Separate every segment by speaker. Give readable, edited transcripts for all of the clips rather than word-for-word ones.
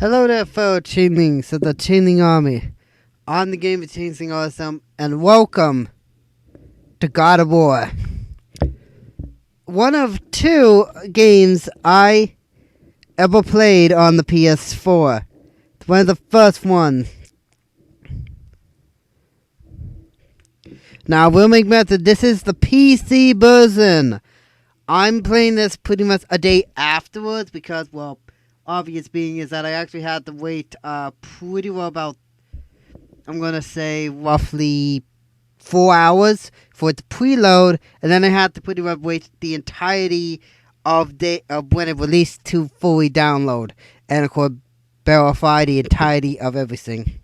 Speaker 1: Hello there, fellow changelings of the Changeling Army. I'm the game of Changeling Awesome, and welcome to God of War. One of two games I ever played on the PS4. It's one of the first ones. Now, we'll make method. This is the PC version. I'm playing this pretty much a day afterwards because, well, obvious being is that I actually had to wait pretty well about, I'm going to say, roughly 4 hours for it to preload, and then I had to pretty much wait the entirety of when it released to fully download, and of course verify the entirety of everything.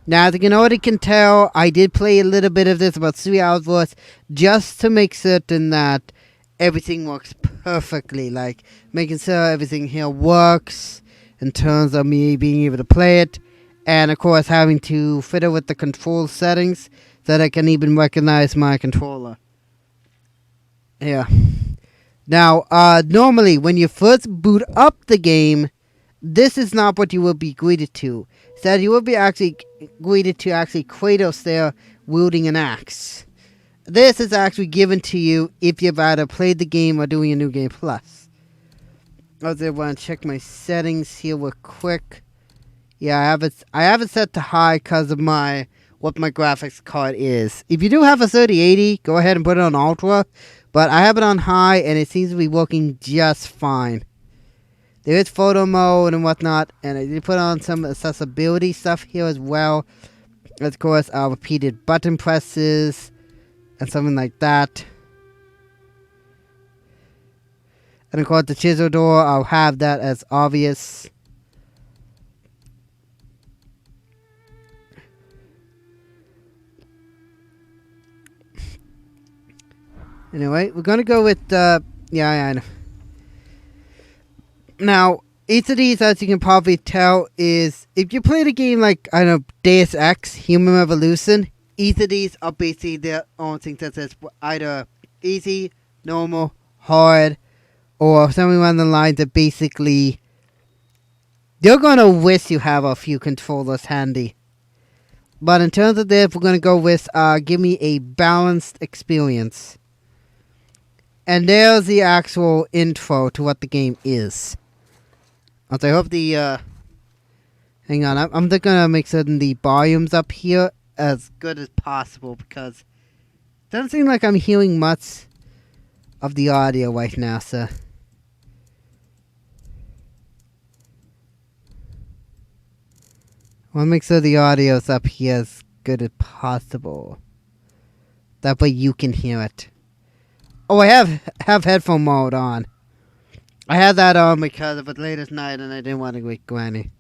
Speaker 1: Now, as you already can tell, I did play a little bit of this, about 3 hours worth, just to make certain that everything works perfectly. Like, making sure everything here works in terms of me being able to play it. And, of course, having to fiddle with the control settings so that I can even recognize my controller. Yeah. Now, normally, when you first boot up the game, this is not what you will be greeted to. Instead, you will be actually greeted to Kratos there wielding an axe. This is actually given to you if you've either played the game or doing a New Game Plus. I also want to check my settings here real quick. Yeah, I have it set to high because of what my graphics card is. If you do have a 3080, go ahead and put it on Ultra. But I have it on high and it seems to be working just fine. There is photo mode and whatnot, and I did put on some accessibility stuff here as well. Of course, repeated button presses and something like that. And of course, the chisel door, I'll have that as obvious. Anyway, we're gonna go with yeah, I know. Now, each of these, as you can probably tell, is if you play the game like, I don't know, Deus Ex, Human Revolution, each of these are basically their own things that says either easy, normal, hard, or something along the lines that basically you're gonna wish you have a few controllers handy. But in terms of this, we're gonna go with give me a balanced experience. And there's the actual intro to what the game is. I hope the, hang on, I'm just gonna make certain the volume's up here as good as possible because it doesn't seem like I'm hearing much of the audio right now, so. I wanna make sure the audio's up here as good as possible. That way you can hear it. Oh, I have headphone mode on. I had that on because it was late at night and I didn't want to wake Granny.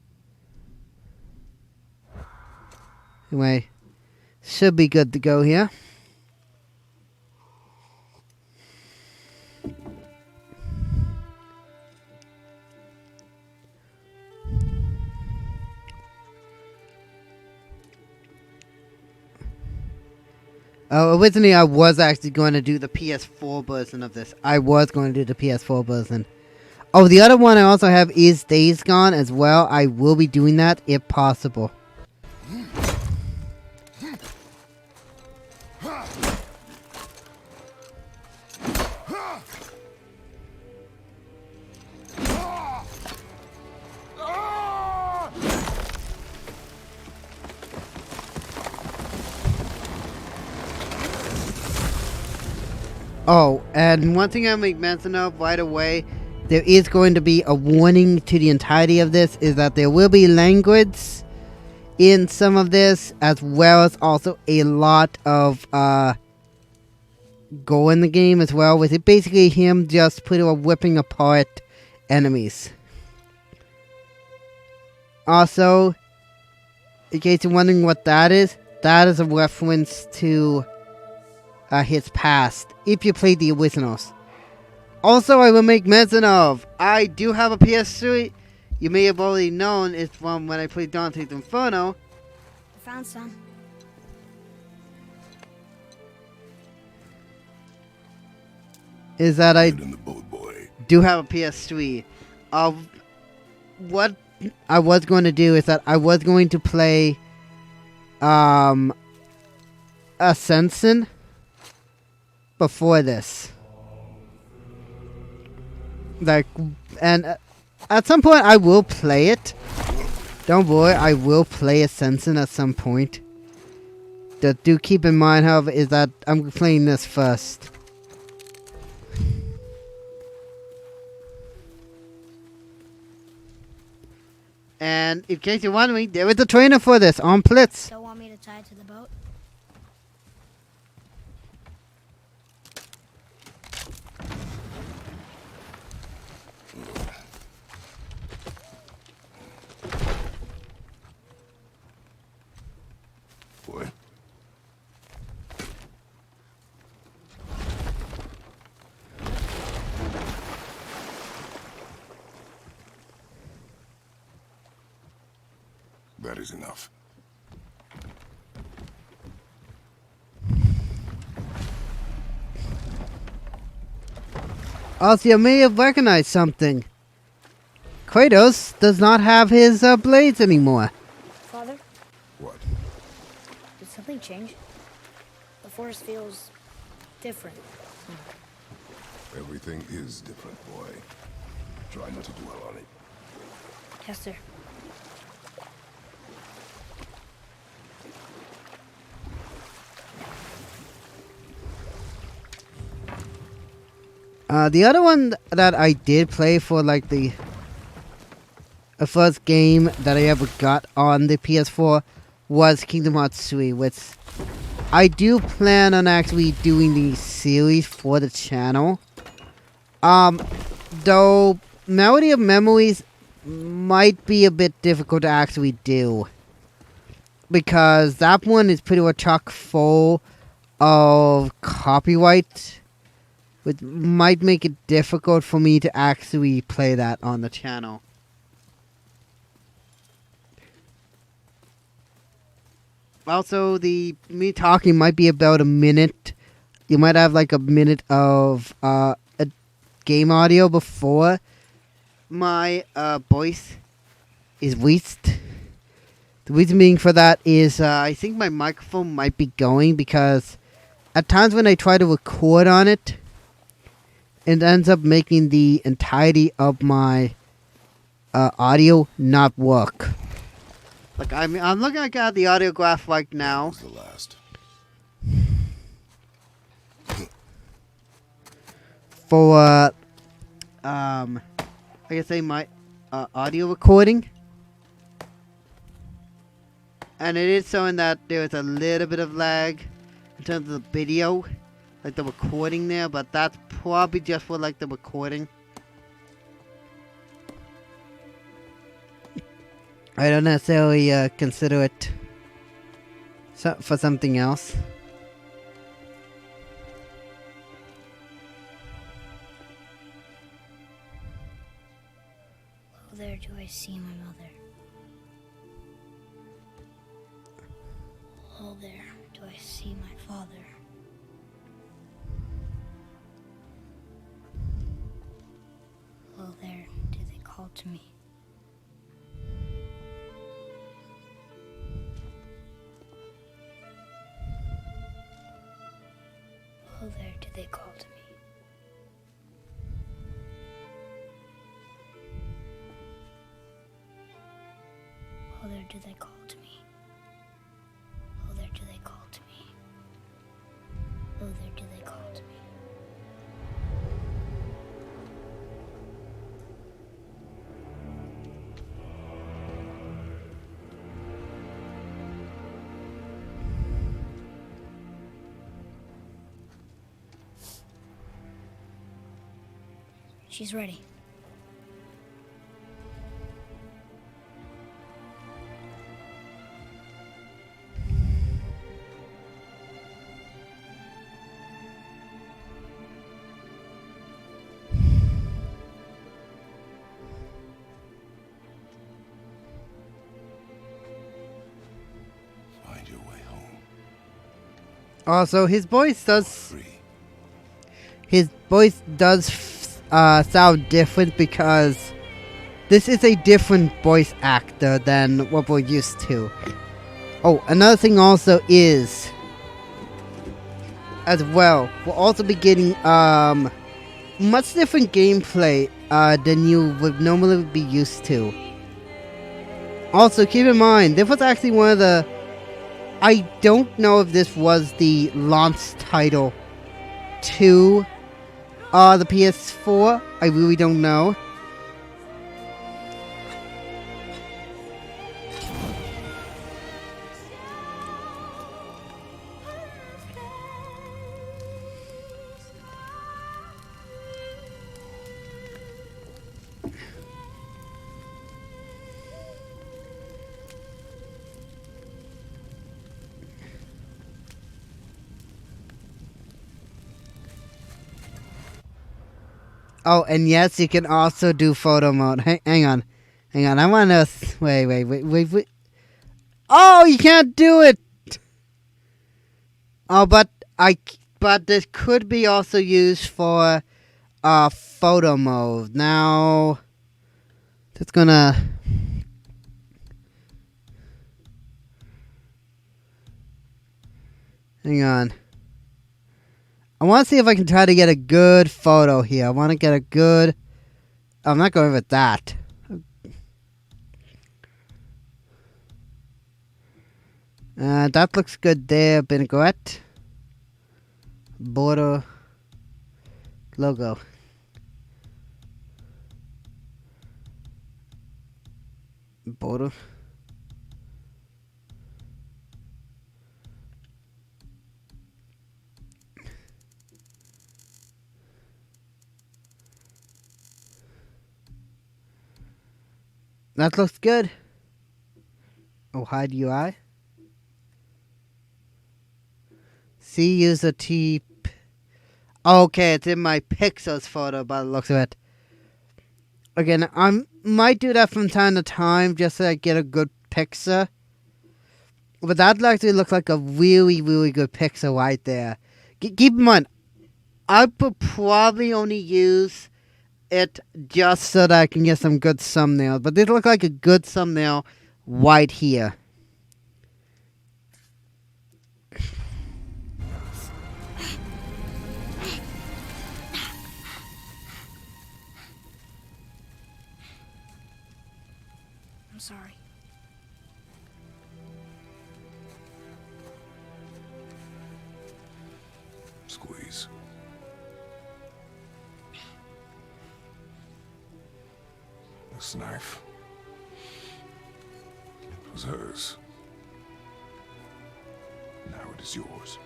Speaker 1: Anyway, should be good to go here. Originally I was actually going to do the PS4 version of this. I was going to do the PS4 version. Oh, the other one I also have is Days Gone as well. I will be doing that if possible. Oh, and one thing I'll make mention of right away, there is going to be a warning to the entirety of this, is that there will be language in some of this, as well as also a lot of go in the game as well, with it basically him just pretty well whipping apart enemies. Also, in case you're wondering what that is a reference to his past, if you played the originals. Also, I will make mention of, I do have a PS3. You may have already known it's from when I played Dante's Inferno.
Speaker 2: I found some.
Speaker 1: is that I
Speaker 2: Get in the boat, boy.
Speaker 1: do have a PS3. What I was going to do is that I was going to play Ascension before this. Like, and at some point I will play it. Don't worry, I will play Ascension at some point. But do keep in mind, however, is that I'm playing this first. And in case you're wondering, there is a trainer for this on Plitz.
Speaker 3: Don't want me to tie it to the boat?
Speaker 2: Boy. That is enough.
Speaker 1: Also, you may have recognized something. Kratos does not have his blades anymore.
Speaker 3: Father,
Speaker 2: What?
Speaker 3: did something change? The forest feels different.
Speaker 2: Everything is different, boy. Try not to dwell on it.
Speaker 3: Yes, sir.
Speaker 1: The other one that I did play for like the first game that I ever got on the PS4 was Kingdom Hearts 3, which I do plan on actually doing the series for the channel. Though Melody of Memories might be a bit difficult to actually do, because that one is pretty much chock full of copyright, which might make it difficult for me to actually play that on the channel. Also, me talking might be about a minute. You might have like a minute of a game audio before my voice is reached. The reason being for that is I think my microphone might be going, because at times when I try to record on it, it ends up making the entirety of my audio not work. Like I'm looking at the audio graph right now.
Speaker 2: That was the last.
Speaker 1: For I guess say my audio recording, and it is showing that there's a little bit of lag in terms of the video, like the recording there, but that's probably just for like the recording. I don't necessarily consider it for something else.
Speaker 3: Oh, there do I see my mother. Oh, there do I see my father. Oh, there do they call to me. Oh, there do they call to me. Oh, there do they call to me. Oh, there do they call to me. Oh, there do they call to me. She's ready.
Speaker 2: Find your way home.
Speaker 1: Also, his voice does.
Speaker 2: Free.
Speaker 1: his voice does sound different because this is a different voice actor than what we're used to. Oh, another thing also is, as well, we'll also be getting much different gameplay than you would normally be used to. Also, keep in mind, this was actually one of the... I don't know if this was the launch title to the PS4. I really don't know. Oh, and yes, you can also do photo mode. Hang on. I want to... Wait. Oh, you can't do it! Oh, but this could be also used for photo mode. Now, it's gonna... Hang on. I want to see if I can try to get a good photo here. I want to get a good... I'm not going with that. That looks good there, vinaigrette. Border. Logo. Border. That looks good. Oh, hide UI. See user T. Okay, it's in my pixels photo by the looks of it. Again, I might do that from time to time just so I get a good picture. But that actually looks like a really, really good picture right there. Keep in mind, I would probably only use it just so that I can get some good thumbnails. But this looks like a good thumbnail right here.
Speaker 3: I'm sorry.
Speaker 2: Squeeze. This knife was hers. Now it is yours.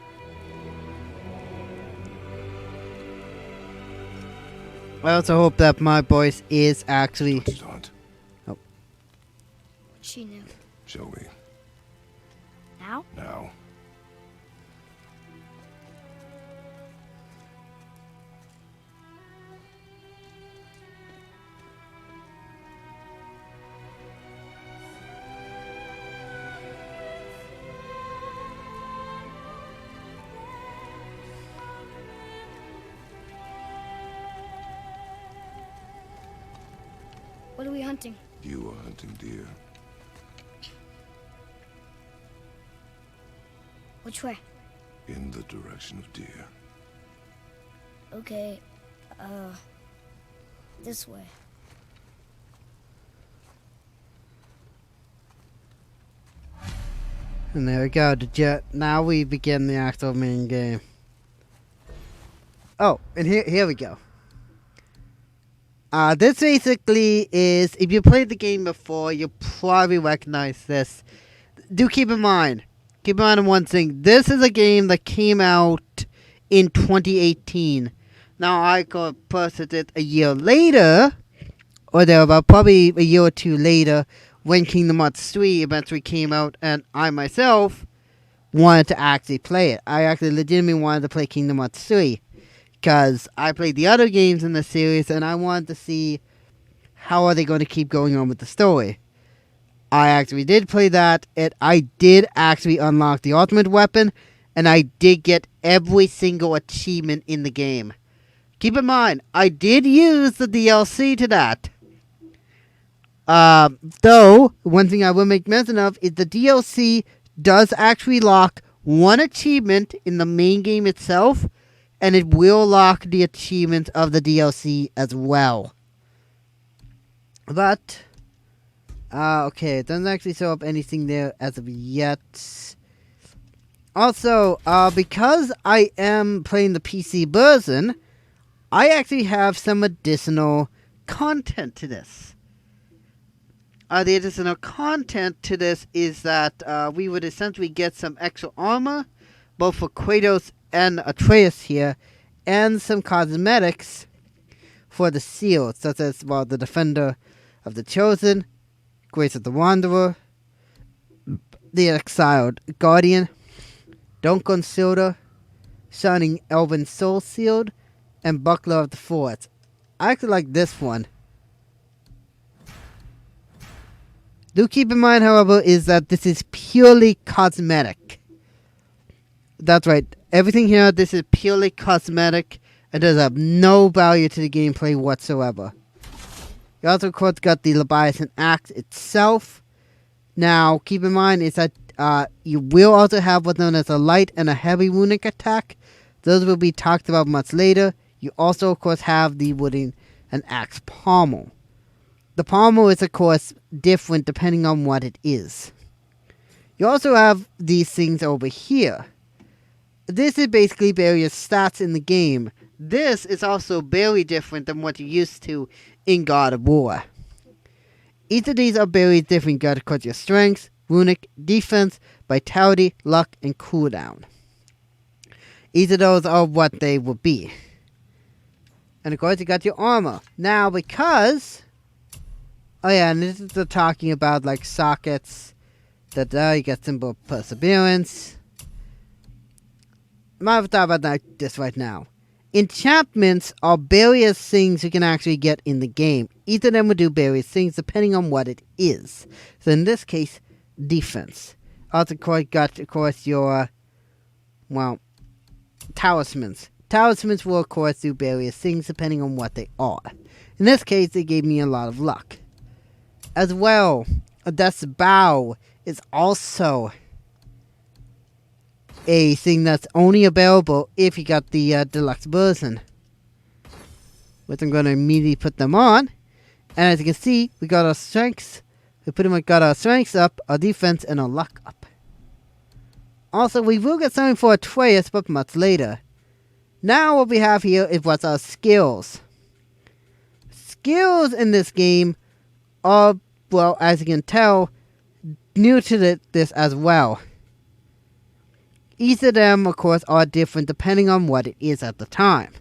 Speaker 1: I also hope that my voice is actually...
Speaker 2: Don't start.
Speaker 1: Oh.
Speaker 3: She knew.
Speaker 2: Show me.
Speaker 3: Now?
Speaker 2: Now.
Speaker 3: What are we hunting?
Speaker 2: You are hunting deer.
Speaker 3: Which way?
Speaker 2: In the direction of deer.
Speaker 3: Okay, this way.
Speaker 1: And there we go. Now we begin the actual main game. Oh, and here we go. This basically is, if you played the game before, you'll probably recognize this. Do keep in mind one thing. This is a game that came out in 2018. Now, I purchased it a year later, or thereabout, probably a year or two later, when Kingdom Hearts 3 eventually came out, and I myself wanted to actually play it. I actually legitimately wanted to play Kingdom Hearts 3. Because I played the other games in the series and I wanted to see how are they going to keep going on with the story. I actually did play that. I did actually unlock the ultimate weapon and I did get every single achievement in the game. Keep in mind, I did use the DLC to that. Though, one thing I will make mention of is the DLC does actually lock one achievement in the main game itself, and it will lock the achievement of the DLC as well. But, okay, it doesn't actually show up anything there as of yet. Also, because I am playing the PC version, I actually have some additional content to this. The additional content to this is that we would essentially get some extra armor, both for Kratos and Atreus here, and some cosmetics for the seal, such as the Defender of the Chosen, Grace of the Wanderer, the Exiled Guardian, Duncan Silder, Shining Elven Soul Shield, and Buckler of the Forest. I actually like this one. Do keep in mind, however, is that this is purely cosmetic. That's right. Everything here, this is purely cosmetic and does have no value to the gameplay whatsoever. You also, of course, got the Leviathan Axe itself. Now, keep in mind is that you will also have what's known as a light and a heavy runic attack. Those will be talked about much later. You also, of course, have the wooden and axe pommel. The pommel is, of course, different depending on what it is. You also have these things over here. This is basically various stats in the game. This is also very different than what you're used to in God of War. Each of these are very different. You got, of course, your strength, runic, defense, vitality, luck, and cooldown. Each of those are what they will be. And of course, you got your armor. Now, because... Oh yeah, and this is the talking about like sockets. That you get symbol of perseverance. I'm not talking about this right now. Enchantments are various things you can actually get in the game. Each of them will do various things depending on what it is. So in this case, defense. Also, got of course your talismans. Talismans will of course do various things depending on what they are. In this case, they gave me a lot of luck. As well, a Death's Bow is also a thing that's only available if you got the deluxe version. Which I'm going to immediately put them on. And as you can see, we got our strengths. We pretty much got our strengths up, our defense, and our luck up. Also, we will get something for Atreus, but much later. Now what we have here is what's our skills. Skills in this game are, well, as you can tell, new to this as well. Each of them, of course, are different depending on what it is at the time.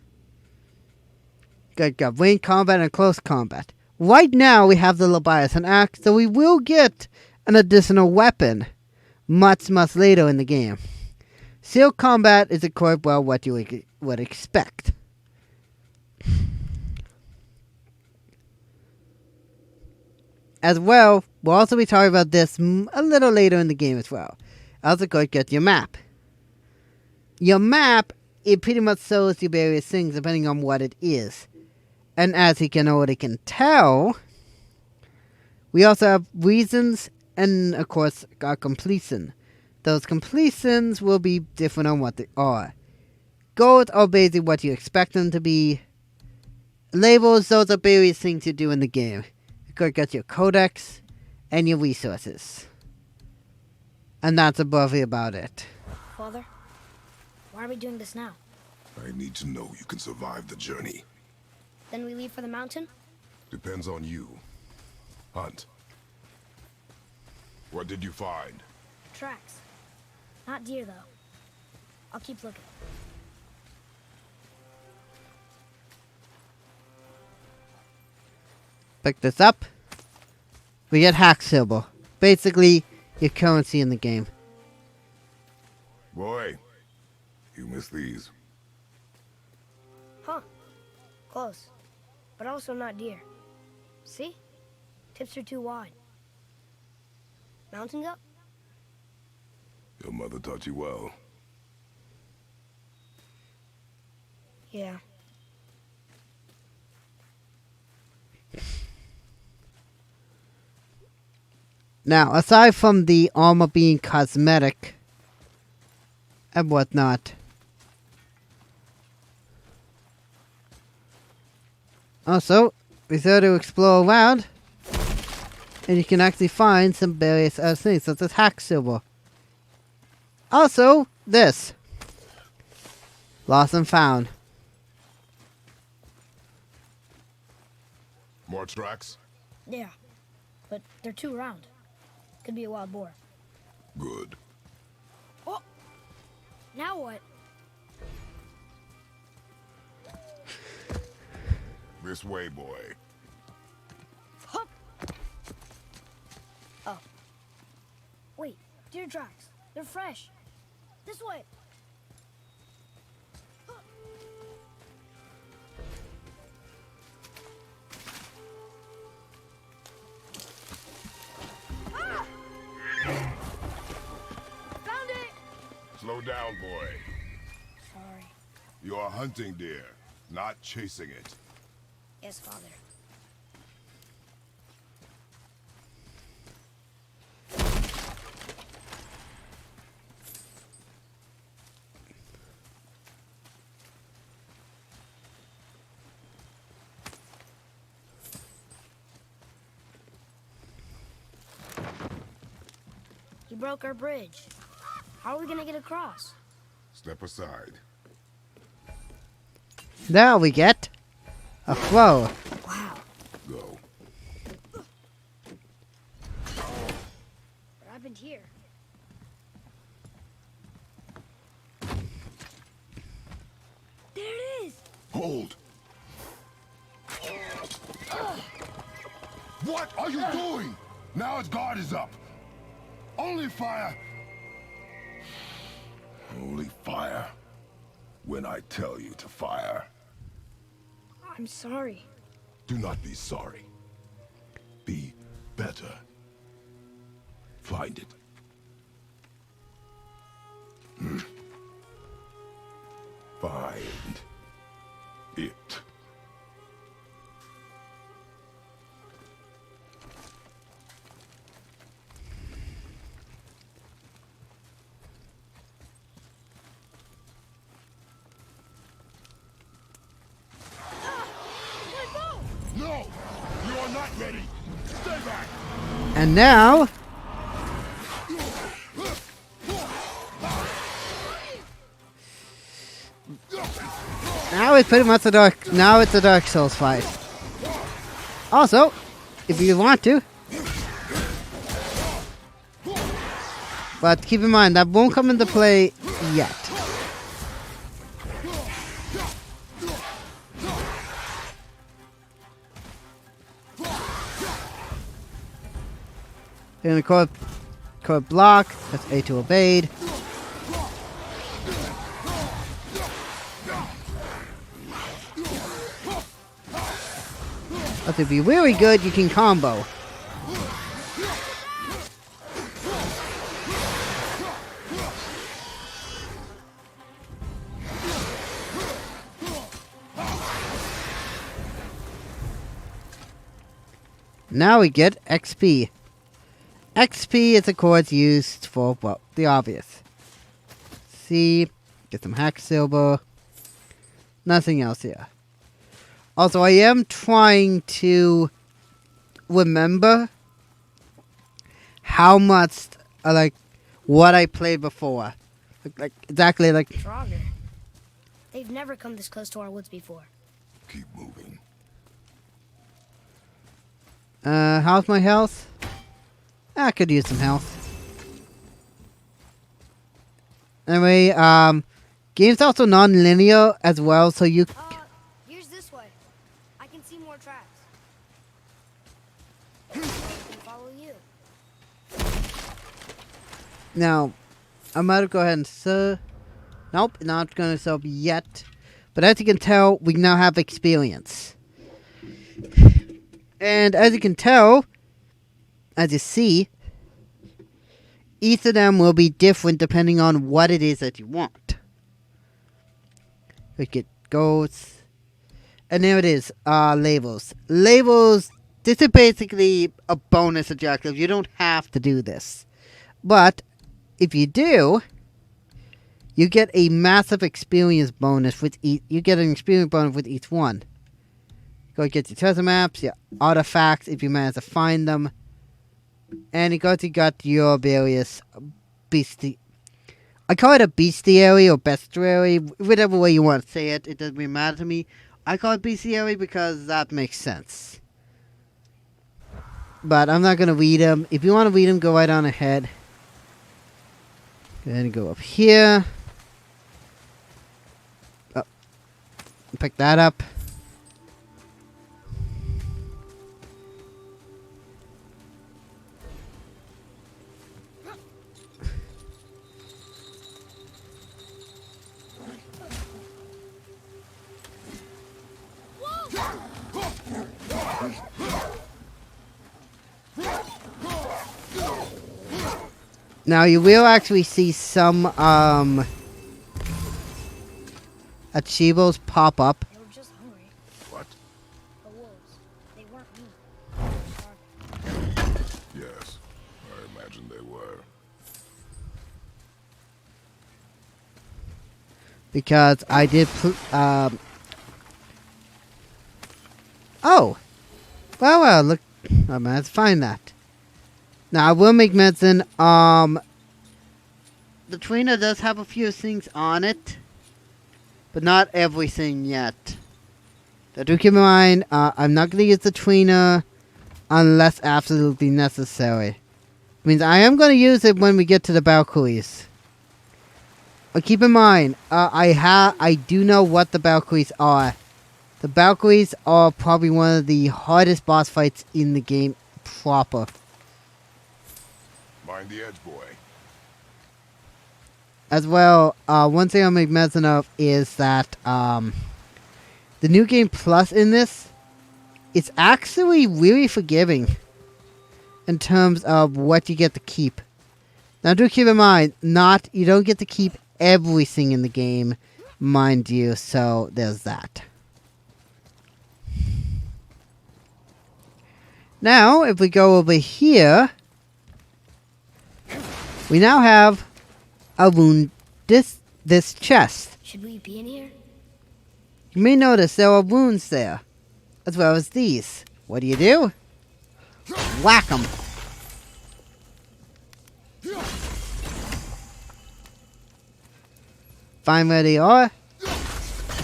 Speaker 1: Got range combat and close combat. Right now, we have the Leviathan Axe, so we will get an additional weapon much later in the game. Seal combat is, of course, well, what you would expect. As well, we'll also be talking about this a little later in the game as well. Also, go get your map. Your map, it pretty much shows you various things depending on what it is. And as you can already tell, we also have reasons and, of course, our completion. Those completions will be different on what they are. Goals are basically what you expect them to be. Labels, those are various things you do in the game. You got your codex and your resources. And that's above about it.
Speaker 3: Father, why are we doing this now?
Speaker 2: I need to know you can survive the journey.
Speaker 3: Then we leave for the mountain?
Speaker 2: Depends on you. Hunt. What did you find?
Speaker 3: Tracks. Not deer, though. I'll keep looking.
Speaker 1: Pick this up. We get hack silver. Basically, your currency in the game.
Speaker 2: Boy, you missed these.
Speaker 3: Huh. Close. But also not deer. See? Tips are too wide. Mountains up?
Speaker 2: Your mother taught you well.
Speaker 3: Yeah.
Speaker 1: Now, aside from the armor being cosmetic and whatnot, also, be sure to explore around, and you can actually find some various other things, such as hack silver. Also, this. Lost and found.
Speaker 2: More tracks?
Speaker 3: Yeah, but they're too round. Could be a wild boar.
Speaker 2: Good.
Speaker 3: Oh! Now what?
Speaker 2: This way, boy.
Speaker 3: Hup! Oh. Wait, deer tracks. They're fresh. This way. Hup. Ah! Found it!
Speaker 2: Slow down, boy.
Speaker 3: Sorry.
Speaker 2: You are hunting deer, not chasing it.
Speaker 3: Yes, Father. He broke our bridge. How are we gonna get across?
Speaker 2: Step aside.
Speaker 1: There we get a flow.
Speaker 3: Wow.
Speaker 2: Go.
Speaker 3: What happened here? There it is!
Speaker 2: Hold! What are you doing? Now its guard is up. Only fire. Only fire. When I tell you to fire.
Speaker 3: I'm sorry.
Speaker 2: Do not be sorry. Be better. Find it. Find it. No! You are not ready! Stay back!
Speaker 1: And now, it's pretty much a dark. Now it's a Dark Souls fight. Also, if you want to, but keep in mind that won't come into play yet. You're gonna code block. That's A to evade. But if you're really good, you can combo. Now we get XP. XP is of course used for, well, the obvious. See, get some hack silver. Nothing else here. Also, I am trying to remember how much, like, what I played before. Like exactly, like...
Speaker 3: Frogger. They've never come this close to our woods before.
Speaker 2: Keep moving.
Speaker 1: How's my health? I could use some health. Anyway, game's also non-linear as well, so you...
Speaker 3: Here's this way. I can see more tracks. I can follow you.
Speaker 1: Now, I might go ahead and nope, not going to sub yet. But as you can tell, we now have experience. And as you can tell, as you see, each of them will be different depending on what it is that you want. We get goals. And there it is, labels. Labels this is basically a bonus objective. You don't have to do this. But if you do, you get a massive experience bonus with each. You get an experience bonus with each one. Go get your treasure maps, your artifacts if you manage to find them, and you got your various beastie. I call it a bestiary or bestiary, whatever way you want to say it. It doesn't really matter to me. I call it bestiary because that makes sense. But I'm not gonna read them. If you want to read them, go right on ahead. Go ahead and go up here. Oh, pick that up. Now you will actually see some achievos pop up.
Speaker 3: They were just hungry.
Speaker 2: What?
Speaker 3: The wolves. They weren't mean.
Speaker 2: Yes, I imagine they were.
Speaker 1: Because I did oh! Well, look, I might have to find that. Now, I will make mention, the trainer does have a few things on it, but not everything yet. So do keep in mind, I'm not going to use the trainer unless absolutely necessary. Means I am going to use it when we get to the Valkyries. But keep in mind, I do know what the Valkyries are. The Valkyries are probably one of the hardest boss fights in the game proper.
Speaker 2: Mind the edge, boy.
Speaker 1: As well, one thing I'll make mention of is that the New Game Plus in this, it's actually really forgiving in terms of what you get to keep. Now do keep in mind, you don't get to keep everything in the game, mind you, so there's that. Now, if we go over here, we now have a wound. This chest.
Speaker 3: Should we be in here?
Speaker 1: You may notice there are wounds there, as well as these. What do? Whack 'em. Find where they are.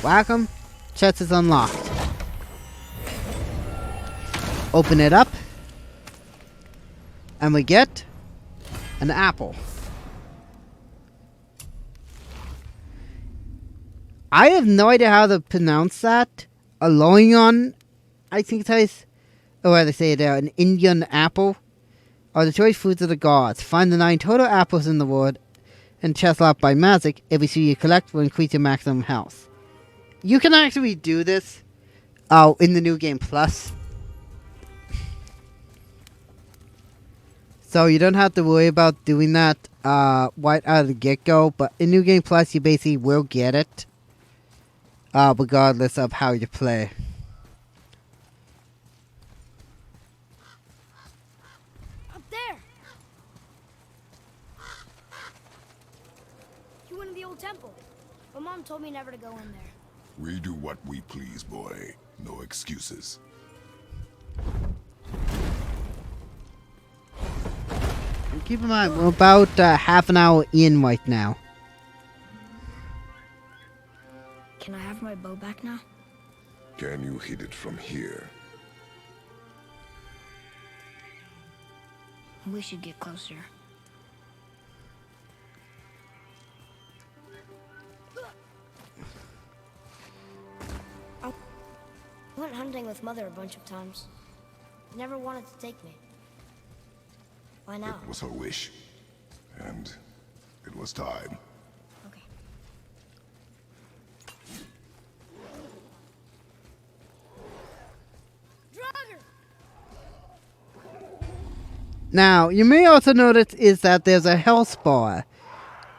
Speaker 1: Whack 'em. Chest is unlocked. Open it up, and we get an apple. I have no idea how to pronounce that. A loion, I think it says. Or how they say it there, an Indian apple. Are the choice foods of the gods. Find the 9 total apples in the world and chest locked by magic. Every seed you collect will increase your maximum health. You can actually do this in the New Game Plus. So you don't have to worry about doing that right out of the get-go. But in New Game Plus, you basically will get it. Regardless of how you play.
Speaker 3: Up there! You went to the old temple. My mom told me never to go in there.
Speaker 2: We do what we please, boy. No excuses.
Speaker 1: And keep in mind, we're about half an hour in right now.
Speaker 3: Can I have my bow back now?
Speaker 2: Can you hit it from here?
Speaker 3: We should get closer. I went hunting with Mother a bunch of times. She never wanted to take me. Why now?
Speaker 2: It was her wish. And it was time.
Speaker 3: Okay.
Speaker 1: Now, you may also notice is that there's a health bar.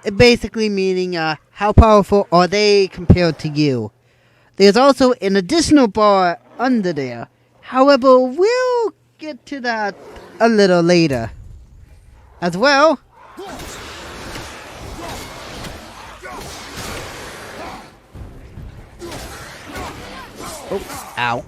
Speaker 1: It basically meaning how powerful are they compared to you. There's also an additional bar under there. However, we'll get to that a little later. As well. Oh, ow.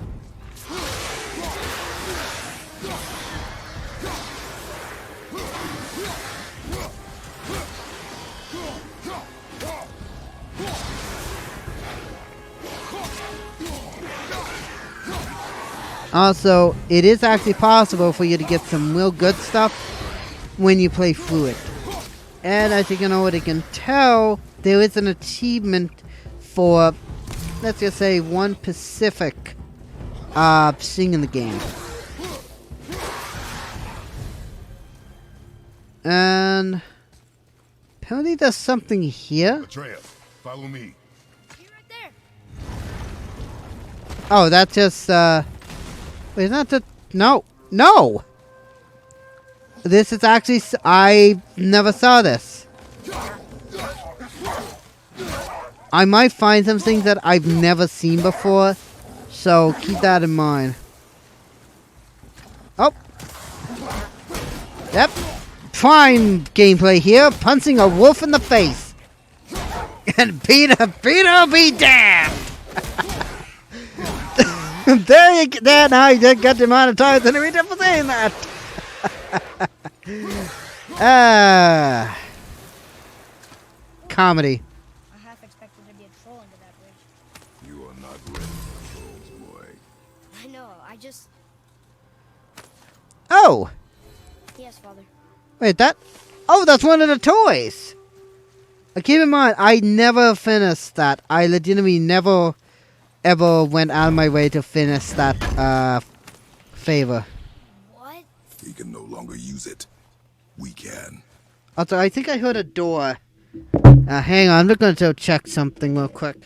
Speaker 1: Also, it is actually possible for you to get some real good stuff when you play through it. And as you can already can tell, there is an achievement for, let's just say, one specific thing in the game. And apparently there's something here.
Speaker 2: Atreus, follow me.
Speaker 3: You're right there.
Speaker 1: Oh, that's just, wait, not the, no, no! This is actually, I never saw this. I might find some things that I've never seen before, so keep that in mind. Oh! Yep. Prime gameplay here, punching a wolf in the face. And Peter be damned! There now you just got demonetized and everything for saying that. Comedy.
Speaker 3: I half expected there to be a troll under that bridge.
Speaker 2: You are not ready for trolls, boy.
Speaker 3: I know, I just...
Speaker 1: Oh!
Speaker 3: Yes, Father.
Speaker 1: Wait, that... Oh, that's one of the toys! Keep in mind, I never finished that. I legitimately never, ever went out of my way to finish that, favor.
Speaker 3: What?
Speaker 2: He can no longer use it. We can.
Speaker 1: Also, I think I heard a door. Hang on, I'm just gonna go check something real quick.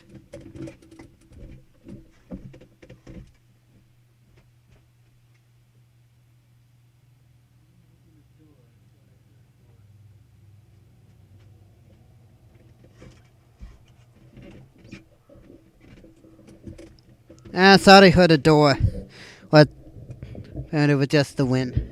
Speaker 1: I thought I heard a door. What? And it was just the wind.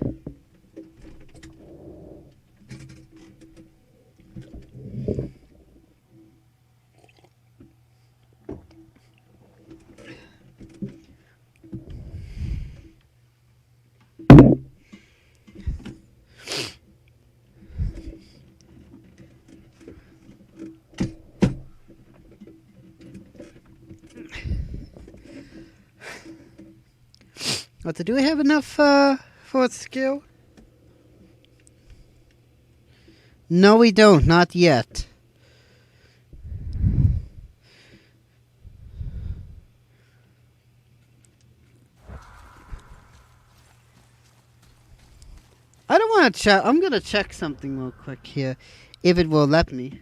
Speaker 1: Do we have enough for skill? No, we don't. Not yet. I don't want to check. I'm going to check something real quick here. If it will let me.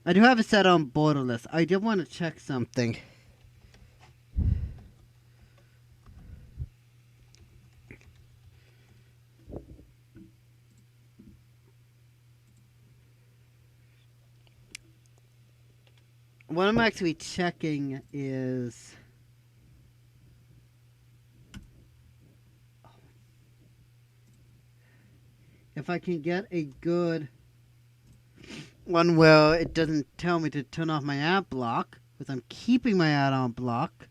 Speaker 1: I do have it set on borderless. I did want to check something. What I'm actually checking is... if I can get a good one where it doesn't tell me to turn off my ad block, because I'm keeping my ad on block.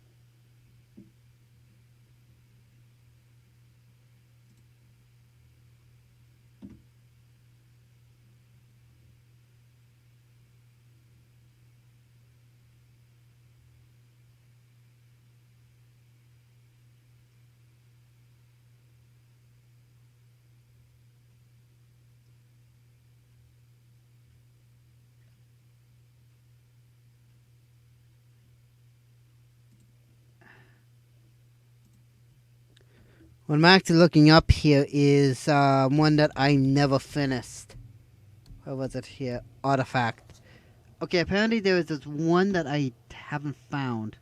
Speaker 1: What I'm actually looking up here is one that I never finished. Where was it here? Artifact. Okay, apparently there is this one that I haven't found.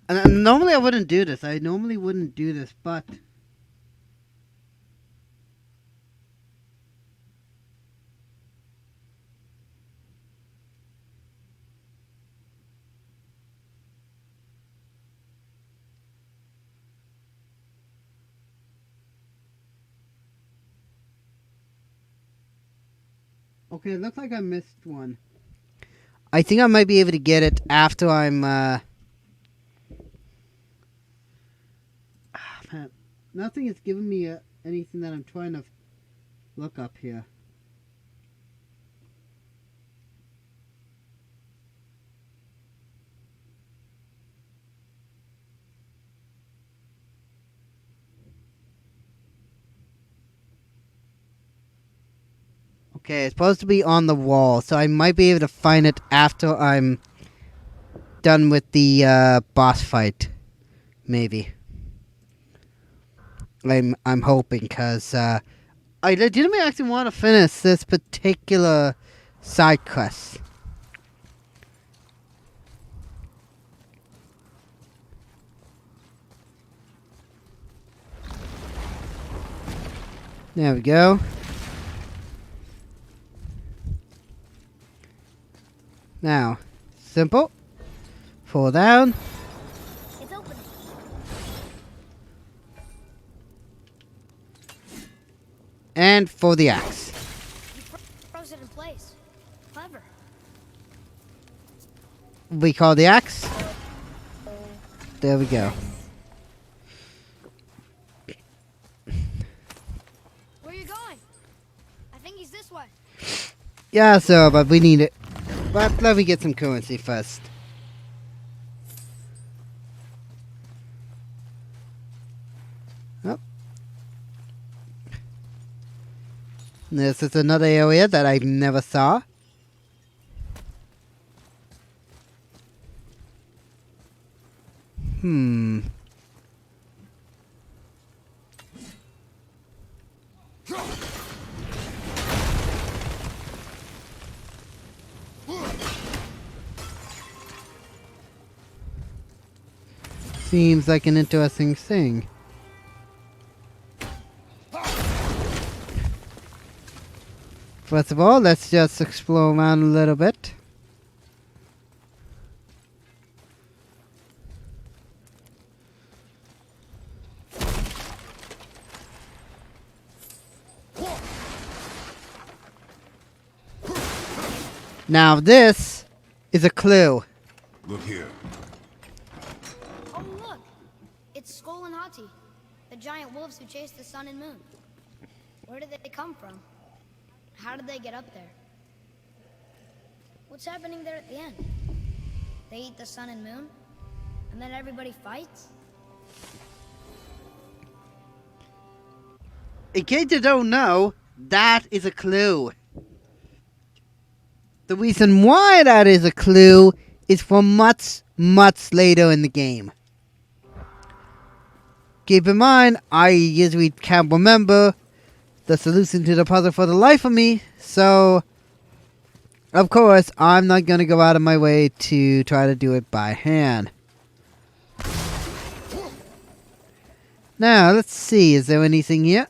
Speaker 1: And normally I wouldn't do this. I normally wouldn't do this, but... Okay, it looks like I missed one. I think I might be able to get it after I'm, man. Nothing is giving me anything that I'm trying to look up here. Okay, it's supposed to be on the wall, so I might be able to find it after I'm done with the boss fight. Maybe. I'm hoping, because I legitimately actually want to finish this particular side quest. There we go. Now, simple. Fall down.
Speaker 3: It's opening.
Speaker 1: And for the axe.
Speaker 3: You froze it in place. Clever.
Speaker 1: We call the axe. There we go.
Speaker 3: Where are you going? I think he's this way.
Speaker 1: Yeah, so, but we need it. But let me get some currency first. Oh. This is another area that I never saw. Seems like an interesting thing. First of all, let's just explore around a little bit. Now this is a clue.
Speaker 2: Look here.
Speaker 3: Oh, look. It's Skull and Hati, the giant wolves who chase the sun and moon. Where did they come from? How did they get up there? What's happening there at the end? They eat the sun and moon? And then everybody fights?
Speaker 1: In case you don't know, that is a clue. The reason why that is a clue is for much, much later in the game. Keep in mind, I usually can't remember the solution to the puzzle for the life of me, so of course I'm not going to go out of my way to try to do it by hand. Now, let's see, is there anything here?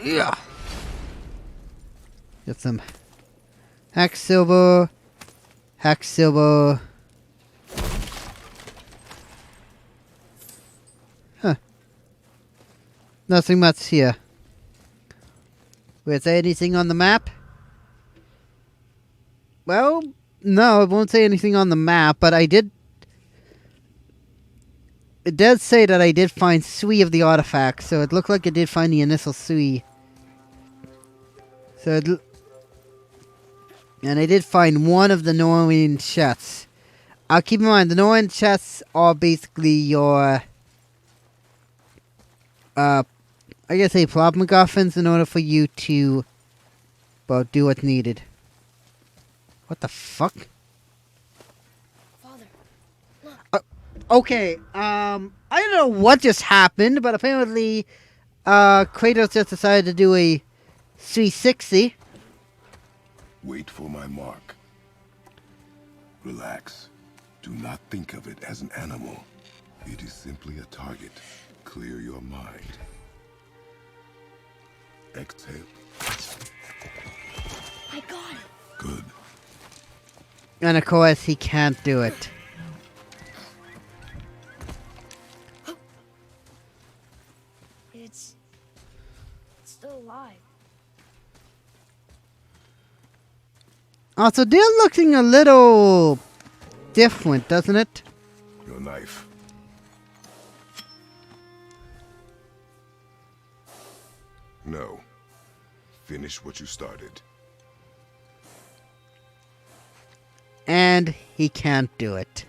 Speaker 1: Yeah. Got some hex silver. Huh. Nothing much here. Is there anything on the map? Well, no, it won't say anything on the map, but I did... It does say that I did find 3 of the artifacts, so it looked like I did find the initial 3. So and I did find one of the Norwegian chests. Keep in mind, the Norwegian chests are basically your... I guess say plot MacGuffins in order for you to... well, do what's needed. What the fuck?
Speaker 3: Father, look.
Speaker 1: Okay, I don't know what just happened, but apparently, Kratos just decided to do a 360.
Speaker 2: Wait for my mark. Relax. Do not think of it as an animal. It is simply a target. Clear your mind. Exhale.
Speaker 3: I got it.
Speaker 2: Good.
Speaker 1: And of course, he can't do it.
Speaker 3: It's still alive.
Speaker 1: Also, they're looking a little different, doesn't it?
Speaker 2: Your knife. No. Finish what you started.
Speaker 1: And he can't do it.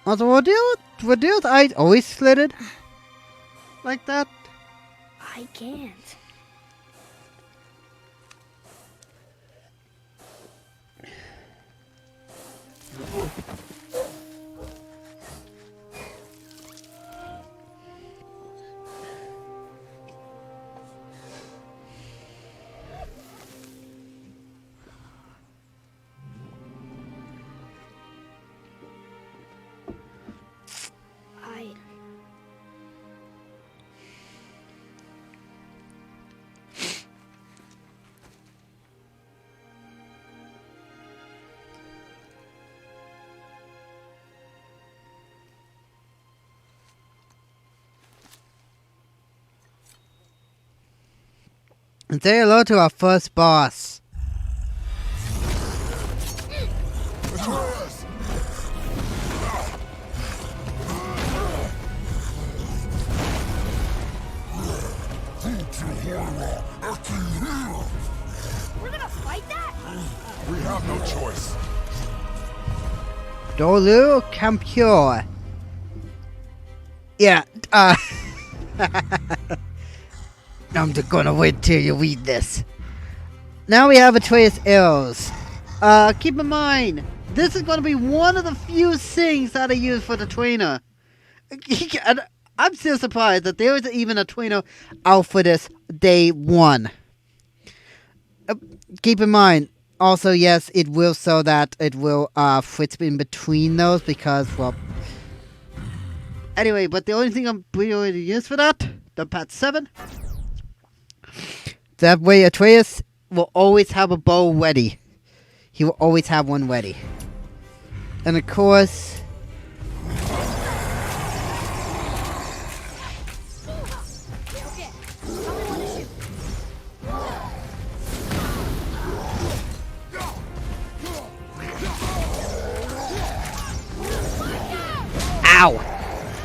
Speaker 1: Also, were those eyes always slitted? Like that?
Speaker 3: I can't.
Speaker 1: And say hello to our first boss.
Speaker 3: We're gonna fight that?
Speaker 2: We have no choice.
Speaker 1: Dolu Campure. Yeah, I'm just gonna wait till you read this. Now we have Atreus arrows. Keep in mind, this is gonna be one of the few things that I use for the trainer. And I'm still surprised that there is even a trainer out for this day one. Keep in mind, also, yes, it will so that it will fit in between those because, well... Anyway, but the only thing I'm really to use for that, the Pat 7. That way Atreus will always have a bow ready. He will always have one ready. And of course...
Speaker 3: Okay. Tell me when to shoot.
Speaker 1: Ow!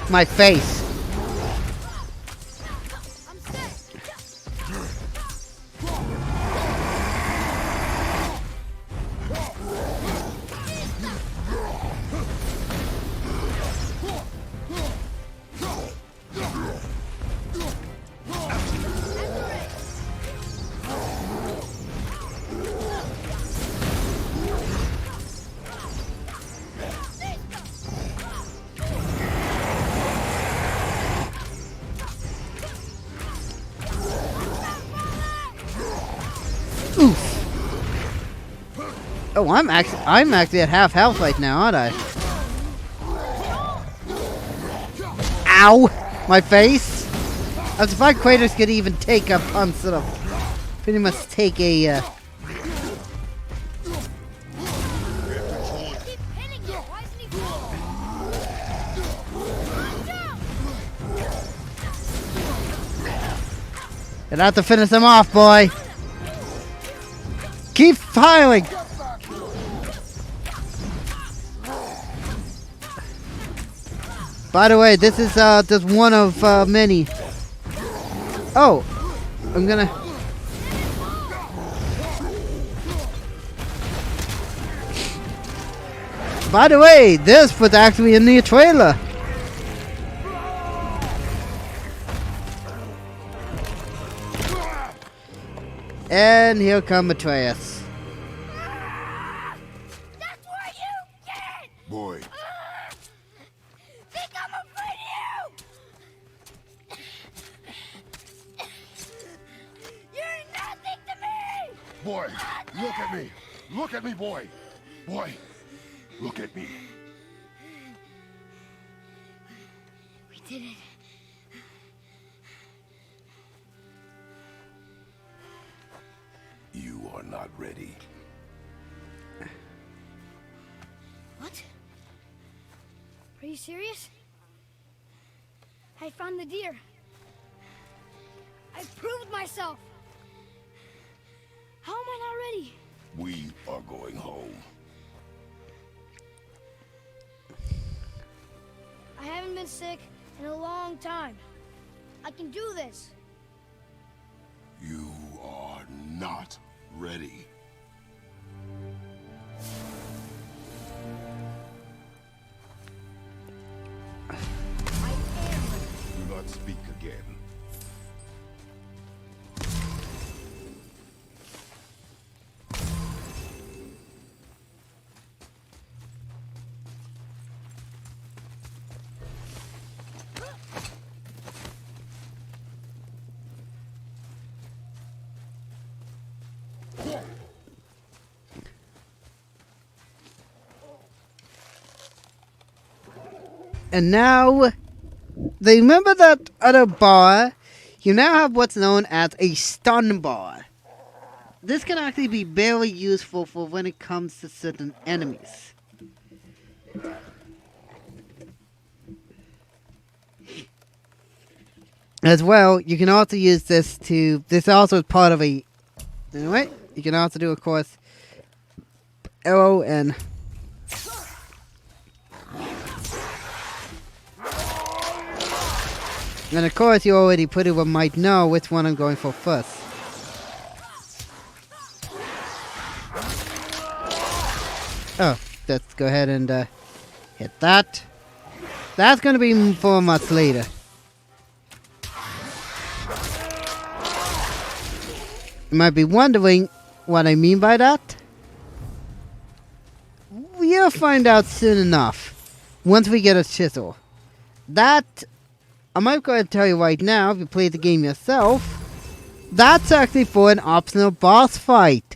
Speaker 1: My face.
Speaker 3: I'm set.
Speaker 1: Oof. Oh, I'm actually at half health right now, aren't I? Ow! My face. I was surprised Kratos could even take a punch, sort of. Pretty much take a.
Speaker 3: Keep hitting it. Why isn't he falling?
Speaker 1: You'll have to finish him off, boy. Keep firing. By the way, this is just one of many. Oh, I'm gonna. By the way, this was actually in the trailer. And here come Atreus.
Speaker 3: That's what you get!
Speaker 2: Boy,
Speaker 3: Think I'm afraid of you! You're nothing to me!
Speaker 2: Boy, look at me. Look at me, boy. Boy, look at me.
Speaker 3: We did it.
Speaker 2: You are not ready.
Speaker 3: What? Are you serious? I found the deer. I proved myself. How am I not ready?
Speaker 2: We are going home.
Speaker 3: I haven't been sick in a long time. I can do this.
Speaker 2: You are not ready.
Speaker 3: I am ready.
Speaker 2: Do not speak again.
Speaker 1: And now, remember that other bar? You now have what's known as a stun bar. This can actually be very useful for when it comes to certain enemies. As well, you can also use this to... This also is part of a... Anyway, you can also do, of course, arrow and... And of course, you already pretty well might know which one I'm going for first. Oh, let's go ahead and hit that. That's going to be for much later. You might be wondering what I mean by that. We'll find out soon enough, once we get a chisel. That... I might go ahead and tell you right now, if you play the game yourself, that's actually for an optional boss fight.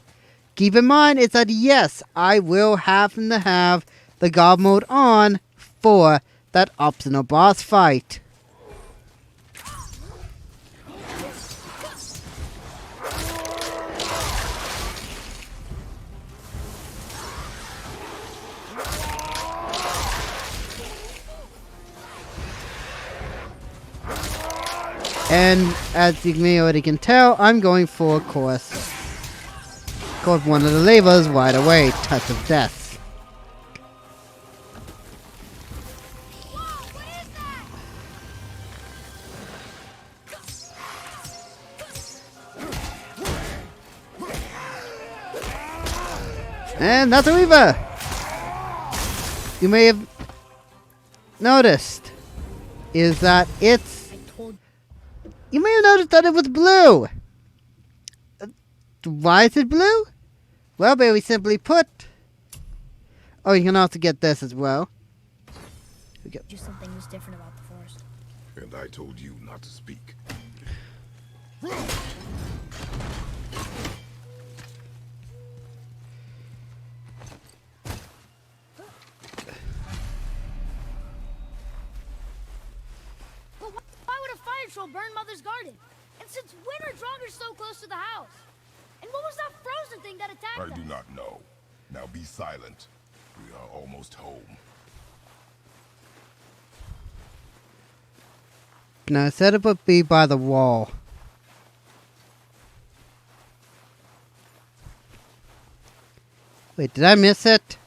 Speaker 1: Keep in mind, it's that yes, I will happen to have the God mode on for that optional boss fight. And as you may already can tell, I'm going for, of course, one of the levers right away, Touch of Death.
Speaker 3: Whoa, what is that?
Speaker 1: And that's a Reaver! You may have noticed, is that it's... You may have noticed that it was blue. Why is it blue? Well, very simply put. Oh, you can also get this as well.
Speaker 3: Just something was different about the forest.
Speaker 2: And I told you not to speak.
Speaker 3: Why would a fire troll burn Mother's garden? And since when are Draugrs so close to the house? And what was that frozen thing that attacked us?
Speaker 2: I do not know. Now be silent. We are almost home.
Speaker 1: Now, set up would be by the wall. Wait, did I miss it?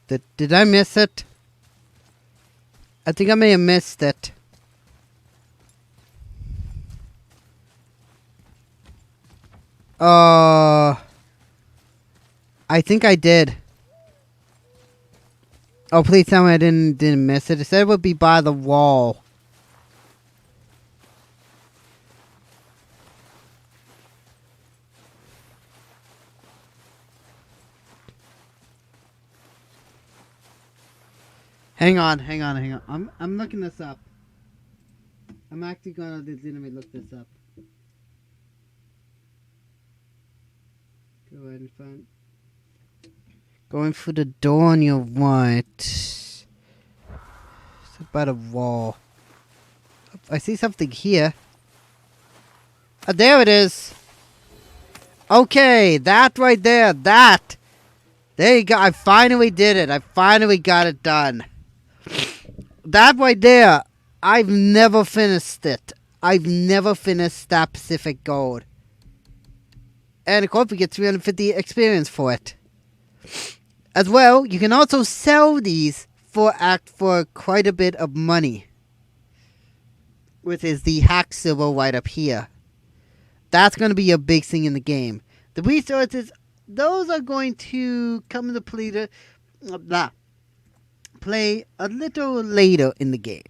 Speaker 1: Did I miss it? I think I may have missed it. I think I did. Oh, please tell me I didn't miss it. It said it would be by the wall. Hang on. I'm looking this up. I'm actually gonna legitimately look this up. right in front. Going through the door on your right. It's about a wall. I see something here. Oh, there it is. Okay, that right there. That. There you go. I finally did it. I finally got it done. That right there. I've never finished it. I've never finished that Pacific Gold. And of course we get 350 experience for it. As well, you can also sell these for quite a bit of money. Which is the hack silver right up here. That's going to be a big thing in the game. The resources, those are going to come into play a little later in the game.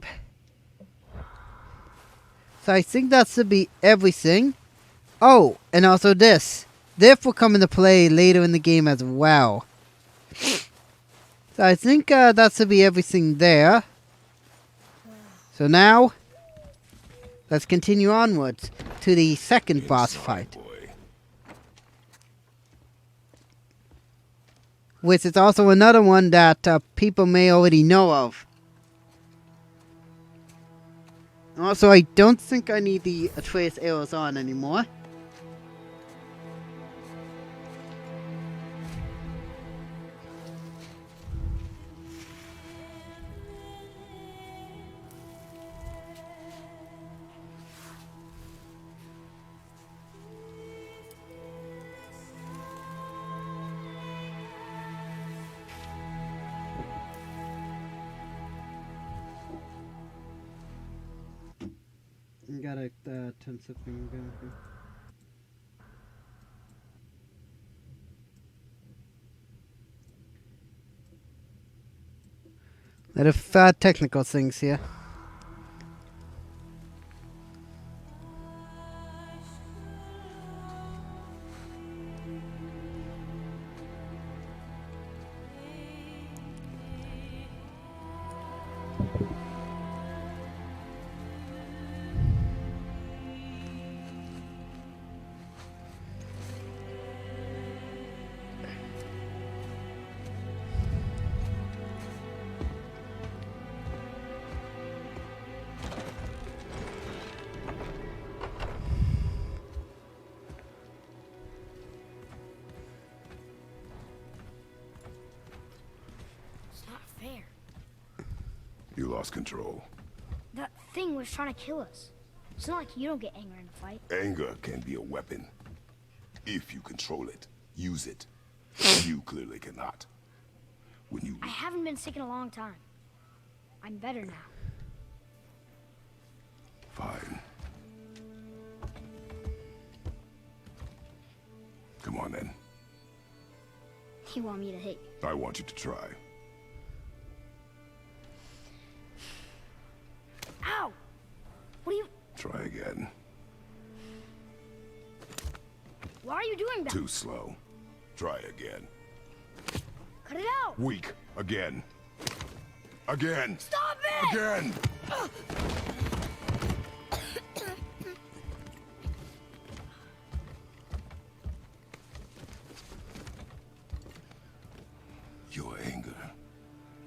Speaker 1: So I think that should be everything. Oh, and also this. This will come into play later in the game as well. So I think that should be everything there. So now, let's continue onwards to the second boss fight.
Speaker 2: Boy.
Speaker 1: Which is also another one that people may already know of. Also, I don't think I need the Atreus arrows on anymore. Gotta turn something down here. Lot of technical things here.
Speaker 3: It's not fair.
Speaker 2: You lost control.
Speaker 3: That thing was trying to kill us. It's not like you don't get angry in a fight.
Speaker 2: Anger can be a weapon. If you control it, use it. You clearly cannot. When you...
Speaker 3: I haven't been sick in a long time. I'm better now.
Speaker 2: Fine. Come on then.
Speaker 3: You want me to hit you?
Speaker 2: I want you to try.
Speaker 3: Ow! What are you...
Speaker 2: Try again.
Speaker 3: Why are you doing that?
Speaker 2: Too slow. Try again.
Speaker 3: Cut it out!
Speaker 2: Weak. Again. Again.
Speaker 3: Stop it!
Speaker 2: Again. Your anger.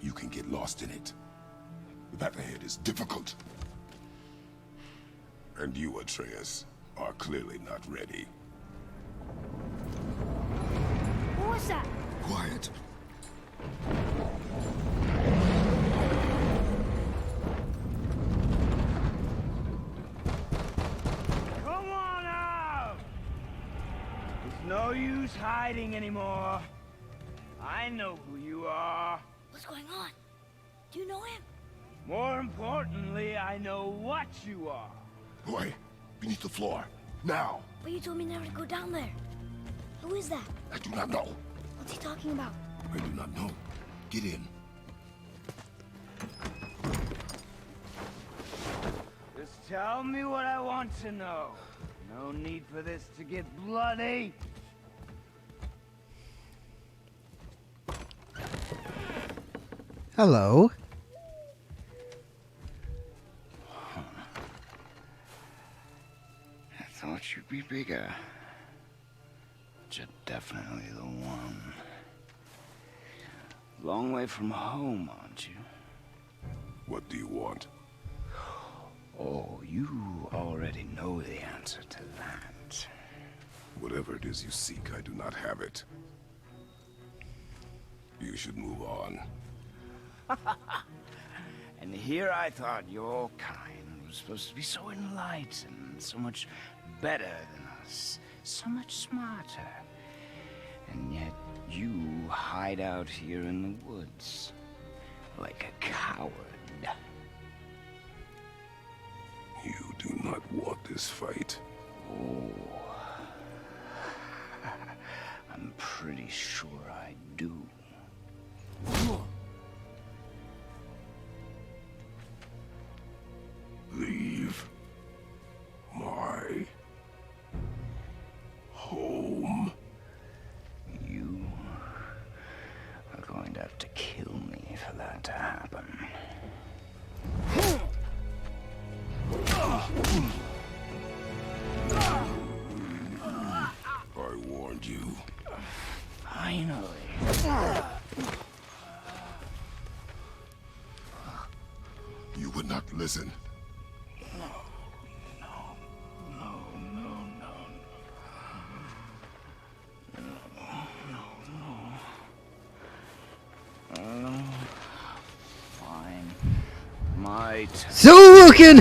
Speaker 2: You can get lost in it. The path ahead is difficult. And you, Atreus, are clearly not ready.
Speaker 3: What was that?
Speaker 2: Quiet.
Speaker 4: Come on out! There's no use hiding anymore. I know who you are.
Speaker 3: What's going on? Do you know him?
Speaker 4: More importantly, I know what you are.
Speaker 2: Boy, beneath the floor. Now.
Speaker 3: But you told me never to go down there. Who is that?
Speaker 2: I do not know.
Speaker 3: What's he talking about?
Speaker 2: I do not know. Get in.
Speaker 4: Just tell me what I want to know. No need for this to get bloody.
Speaker 1: Hello.
Speaker 4: I thought you'd be bigger. but you're definitely the one. Long way from home, aren't you?
Speaker 2: What do you want?
Speaker 4: Oh, you already know the answer to that.
Speaker 2: Whatever it is you seek, I do not have it. You should move on.
Speaker 4: And here I thought your kind was supposed to be so enlightened, so much better than us, so much smarter. And yet you hide out here in the woods, like a coward.
Speaker 2: You do not want this fight.
Speaker 4: Oh, I'm pretty sure I do.
Speaker 2: Leave my home.
Speaker 4: You are going to have to kill me for that to happen.
Speaker 2: I warned you.
Speaker 4: Finally.
Speaker 2: You would not listen.
Speaker 4: Fine. My turn.
Speaker 1: So looking.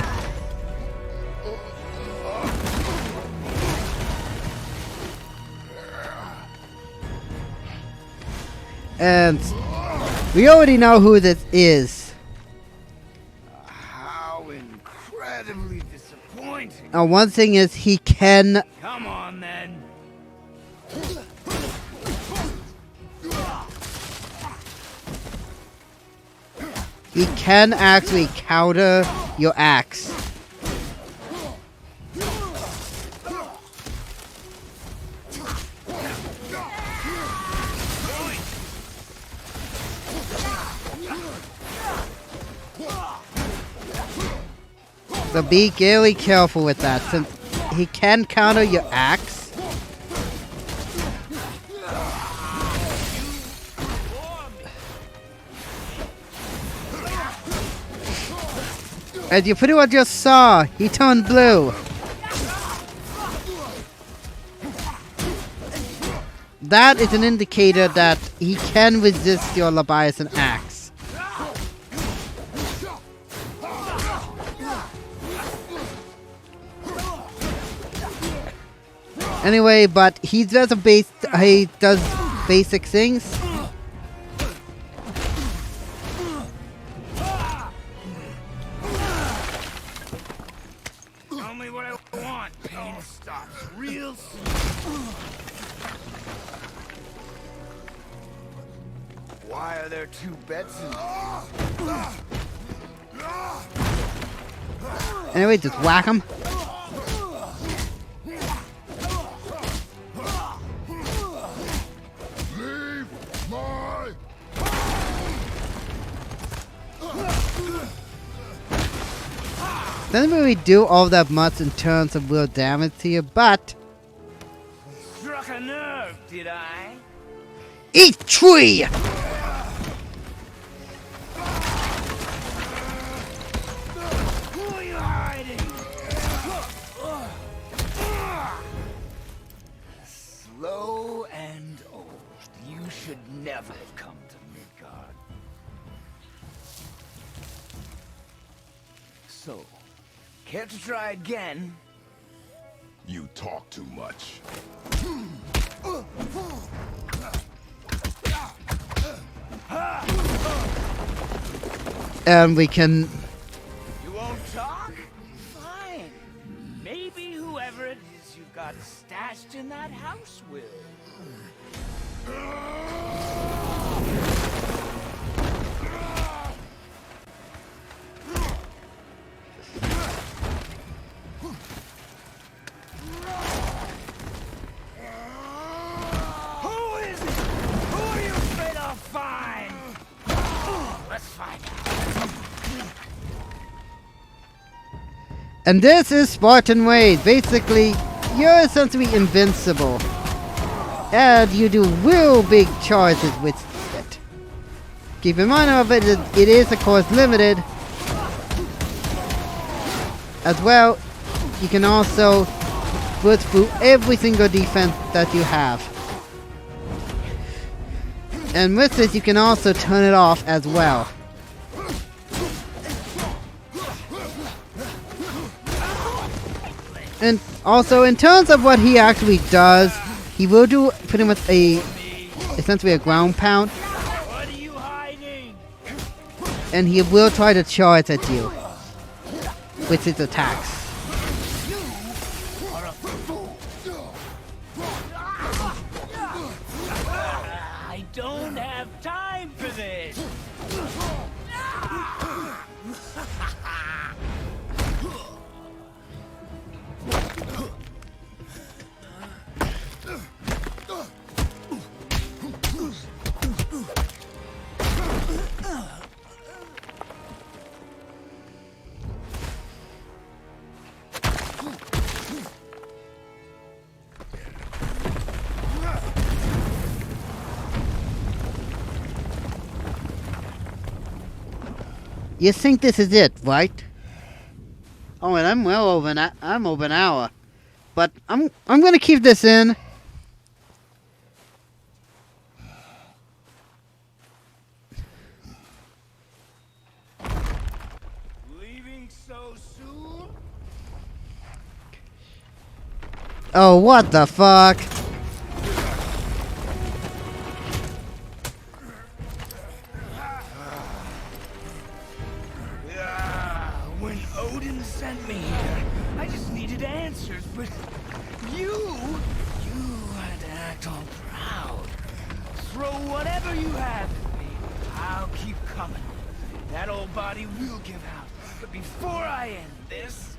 Speaker 1: And we already know who this is.
Speaker 4: How incredibly disappointing.
Speaker 1: Now, one thing is he can.
Speaker 4: Come on, then.
Speaker 1: He can actually counter your axe. So be really careful with that, since he can counter your axe. As you pretty much just saw, he turned blue. That is an indicator that he can resist your Leviathan axe. Anyway, but he does basic things.
Speaker 4: Tell me what I want. Pain stops real soon. Why are there two beds in here?
Speaker 1: Anyway, just whack him.
Speaker 2: Leave my...
Speaker 1: Doesn't really do all that much in terms of real damage to you, but
Speaker 4: Struck a nerve, did I?
Speaker 1: eat tree!
Speaker 4: Who are you hiding? Slow and old. You should never have come to Midgard. So, care to try again?
Speaker 2: You talk too much.
Speaker 1: And we can...
Speaker 4: You won't talk? Fine. Maybe whoever it is you've got stashed in that house will. Who is it? Who are you afraid I'll find? Let's find out.
Speaker 1: And this is Spartan Ways. Basically, you're essentially invincible. and you do real big charges with it. Keep in mind of it, it is of course limited. As well, you can also burst through every single defense that you have. And with this, you can also turn it off as well. And also, in terms of what he actually does, he will do pretty much essentially a ground pound.
Speaker 4: What are you hiding?
Speaker 1: And he will try to charge at you with his attacks.
Speaker 4: I don't have time for this.
Speaker 1: You think this is it, right? Oh, and I'm well over I'm over an hour, but I'm gonna keep this in.
Speaker 4: Leaving so soon?
Speaker 1: Oh, what the fuck?
Speaker 4: When Odin sent me here, I just needed answers, but you had to act all proud. Throw whatever you have at me. I'll keep coming. That old body will give out. But before I end this,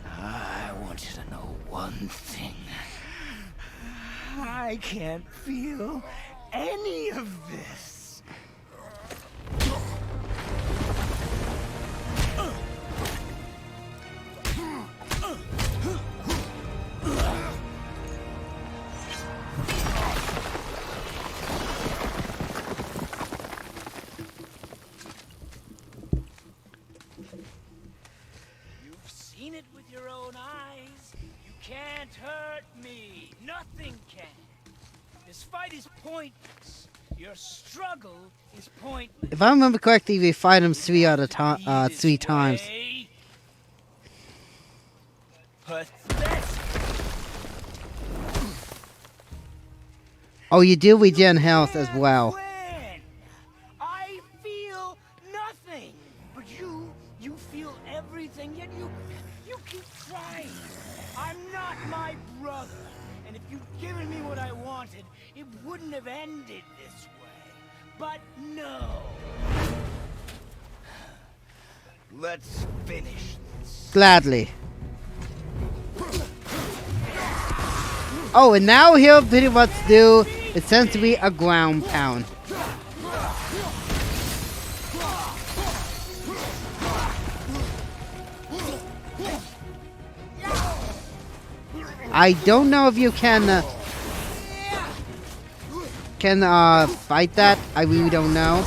Speaker 4: I want you to know one thing. I can't feel any of this. It with your own eyes. You can't hurt me. Nothing can. This fight is pointless. Your struggle is pointless.
Speaker 1: If I remember correctly, we fight him three times.
Speaker 4: Pathetic.
Speaker 1: Oh, you do regen health as well.
Speaker 4: Win. I feel nothing, but you feel everything. Yet you keep trying. I'm not my brother, and if you'd given me what I wanted, it wouldn't have ended this way. But no. Let's finish this.
Speaker 1: Gladly. Oh, and now he'll pretty much do essentially a ground pound. I don't know if you can fight that. I really don't know.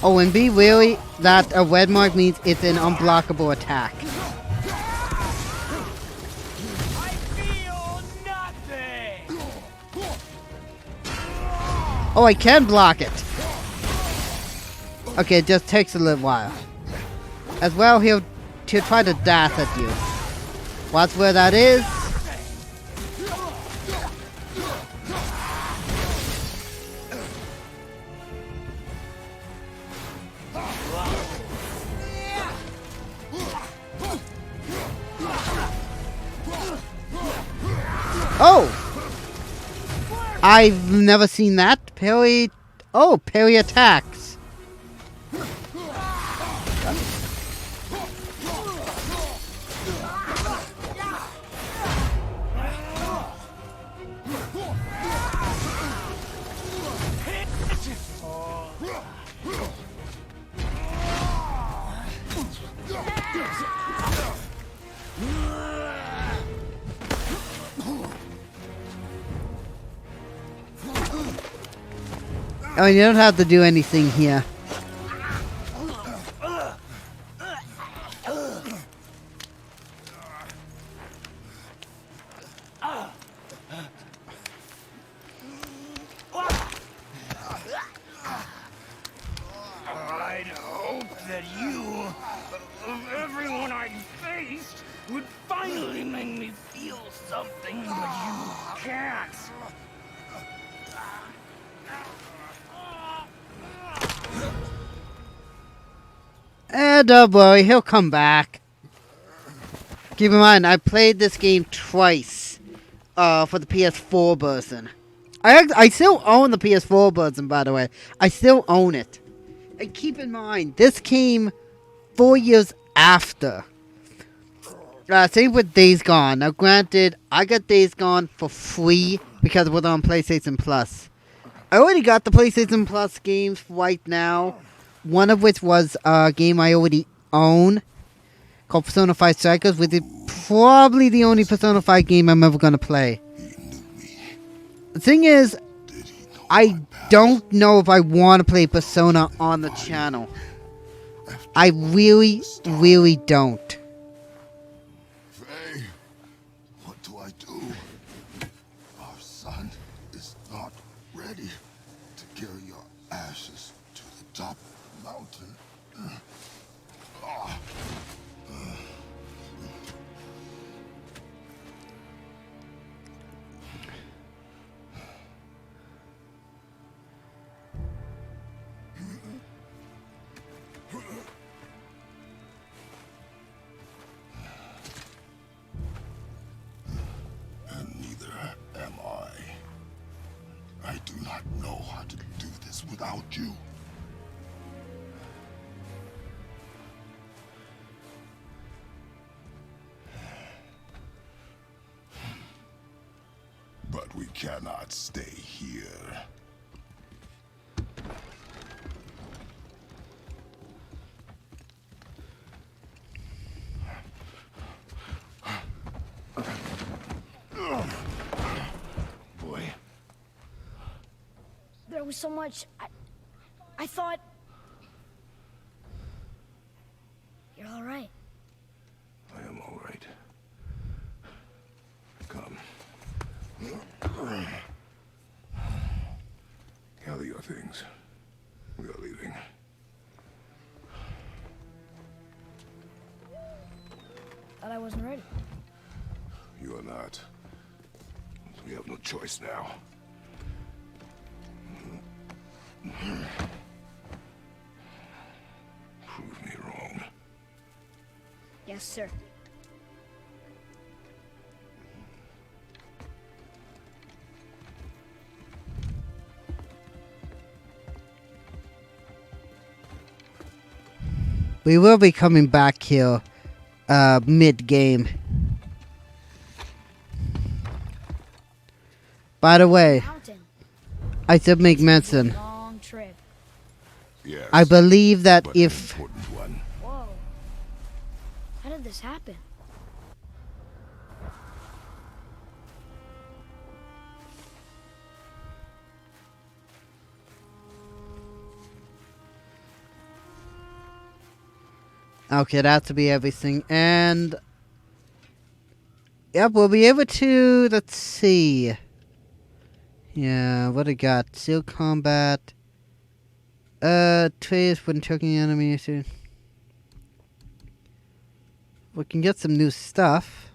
Speaker 1: Oh, and be wary that a red mark means it's an unblockable attack.
Speaker 4: I feel nothing.
Speaker 1: Oh, I can block it. Okay, it just takes a little while. As well, he'll try to dash at you. Watch where that is. Oh! I've never seen that. Parry. Oh, parry attacks. Oh, you don't have to do anything here.
Speaker 4: I'd hope that you, of everyone I'd faced, would finally make me feel something, but you can't.
Speaker 1: Don't worry, he'll come back. Keep in mind, I played this game twice for the PS4 version. I still own the PS4 version, by the way. I still own it. And keep in mind, this came 4 years after. Same with Days Gone. Now, granted, I got Days Gone for free because it was on PlayStation Plus. I already got the PlayStation Plus games right now. One of which was a game I already own called Persona 5 Strikers, which is probably the only Persona 5 game I'm ever going to play. The thing is, I don't know if I want to play Persona on the channel. I really, really don't.
Speaker 2: Faye, what do I do? Our son is not ready to carry your ashes to the top mountain. And neither am I. I do not know how to do this without you. But we cannot stay here. Boy.
Speaker 3: There was so much. I thought. You're all right.
Speaker 2: I am all right. Come. Gather your things. We are leaving.
Speaker 3: Thought I wasn't ready.
Speaker 2: You are not. We have no choice now. Prove me wrong.
Speaker 3: Yes, sir.
Speaker 1: We will be coming back here mid-game. By the way,
Speaker 3: Mountain.
Speaker 1: I should make mention.
Speaker 3: Long trip.
Speaker 2: Yes.
Speaker 1: I believe that
Speaker 2: but an
Speaker 1: if...
Speaker 2: important one.
Speaker 3: Whoa. How did this happen?
Speaker 1: Okay, that to be everything. And... Yep, we'll be able to... Let's see. Yeah, what I got? Seal combat. Trace when choking enemies. We can get some new stuff.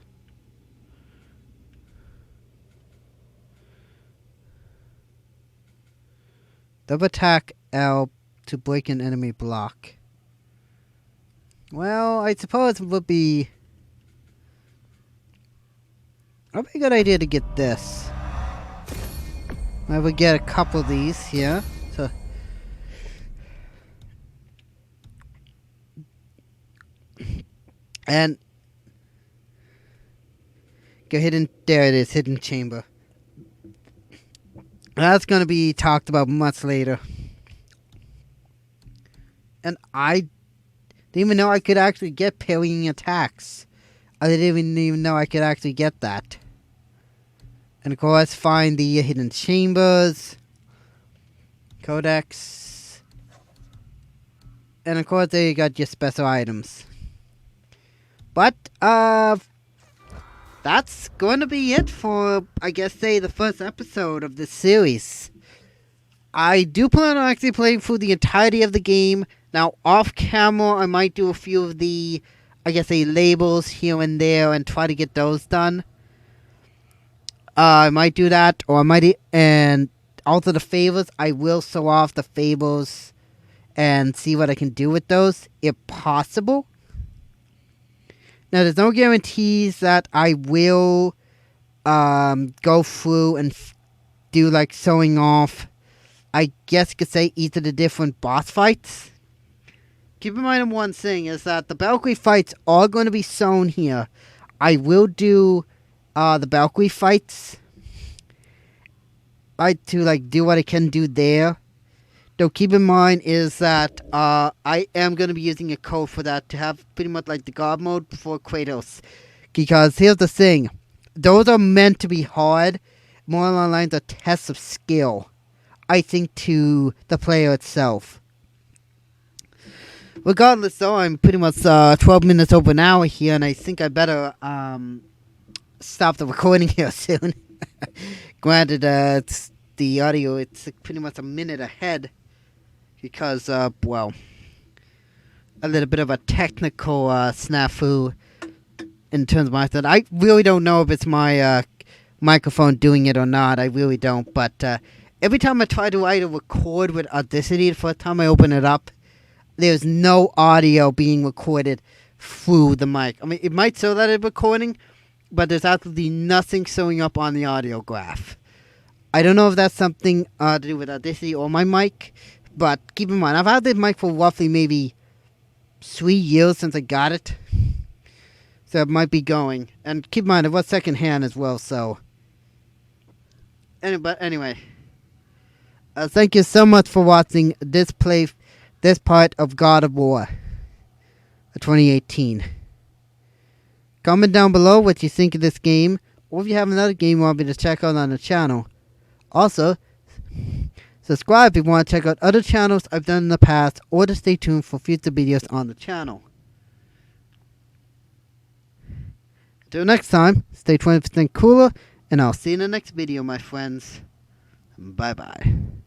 Speaker 1: Double attack L to break an enemy block. Well, I suppose it would be... Probably a good idea to get this. I would get a couple of these here. So... And... Go hidden... There it is, hidden chamber. That's going to be talked about much later. And I didn't even know I could actually get parrying attacks. I didn't even know I could actually get that. And of course, find the hidden chambers. Codex. And of course, there you got your special items. But, that's going to be it for, I guess, say, the first episode of this series. I do plan on actually playing through the entirety of the game. Now, off camera, I might do a few of the, I guess, say, labels here and there and try to get those done. I might do that, or I might, and also the favors, I will sew off the fables and see what I can do with those, if possible. Now, there's no guarantees that I will go through and do, like, sewing off, I guess you could say, each of the different boss fights. Keep in mind one thing, is that the Valkyrie fights are going to be sewn here. I will do the Valkyrie fights. To, like, do what I can do there. Though keep in mind is that I am going to be using a code for that to have pretty much like the God mode before Kratos. Because here's the thing. Those are meant to be hard. More along the lines of tests of skill. I think to the player itself. Regardless though, I'm pretty much 12 minutes over an hour here. And I think I better stop the recording here soon. Granted, it's the audio, it's pretty much a minute ahead. Because, well, a little bit of a technical snafu in terms of my thought. I really don't know if it's my microphone doing it or not. I really don't. But every time I try to either record with Audacity, the first time I open it up, there's no audio being recorded through the mic. I mean, it might show that it's recording, but there's absolutely nothing showing up on the audio graph. I don't know if that's something to do with Audacity or my mic. But keep in mind, I've had this mic for roughly maybe 3 years since I got it. So it might be going. And keep in mind, it was secondhand as well, so. But anyway. Thank you so much for watching this part of God of War 2018. Comment down below what you think of this game, or if you have another game you want me to check out on the channel. Also, subscribe if you want to check out other channels I've done in the past, or to stay tuned for future videos on the channel. Until next time, stay 20% cooler, and I'll see you in the next video, my friends. Bye-bye.